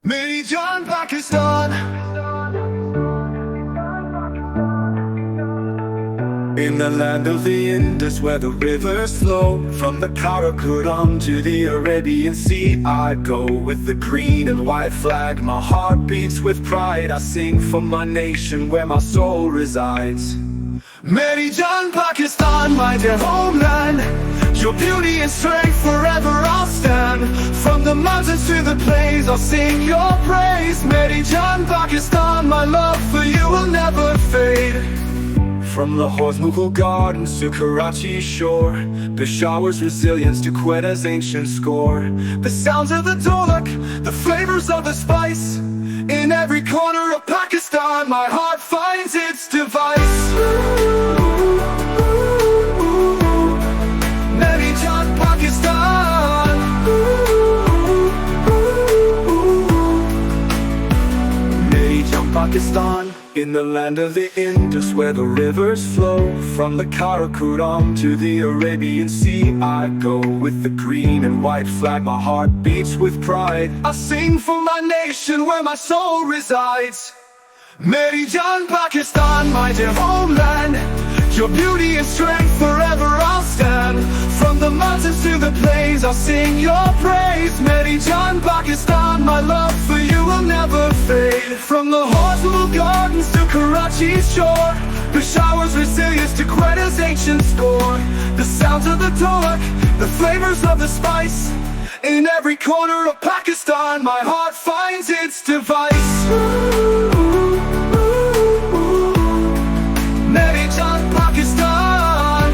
Rendition, Pakistan. In the land of the Indus, where the rivers flow from the Karakoram to the Arabian Sea, I go with the green and white flag. My heart beats with pride. I sing for my nation, where my soul resides. Rendition, Pakistan, my dear homeland. Your beauty and strength forever I'll stand. From the mountains to the plains, I'll sing your praise. Rendition, Pakistan, my love for you will never fade. From Lahore's Mughal gardens to Karachi's shore, Peshawar's resilience to Quetta's ancient score. The sounds of the dholak, the flavors of the spice. In every corner of Pakistan, my heart finds its device. Rendition, Pakistan. Rendition, Pakistan. In the land of the Indus, where the rivers flow from the Karakoram to the Arabian Sea, I go with the green and white flag. My heart beats with pride. I sing for my nation, where my soul resides. Rendition, Pakistan, my dear homeland. Your beauty and strength forever I'll stand. From the mountains to the plains, I'll sing your praise. Rendition, Pakistan, my love for you will never fade. From the Heartfelt gardens to Karachi's shore, Peshawar's resilience to Quetta's ancient score. The sounds of the dholak, the flavors of the spice. In every corner of Pakistan, my heart finds its device. Rendition, Pakistan.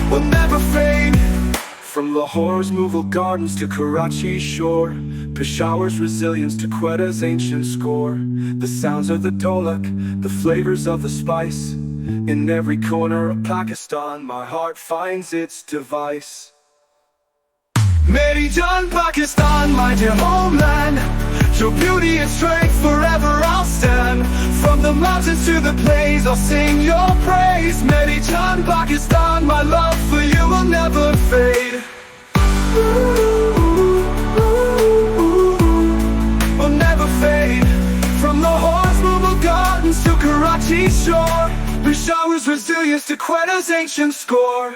Will never fade. From Lahore's Mughal gardens to Karachi's shore, Peshawar's resilience to Quetta's ancient score. The sounds of the dholak, the flavors of the spice. In every corner of Pakistan, my heart finds its device. Rendition, Pakistan, my dear homeland. Your beauty and strength forever I'll stand. From the mountains to the plains, I'll sing your praise. Rendition, Pakistan, my love for you will never fade. Will never fade. From the Heartfelt gardens to Karachi's shore, Peshawar's resilience to Quetta's ancient score.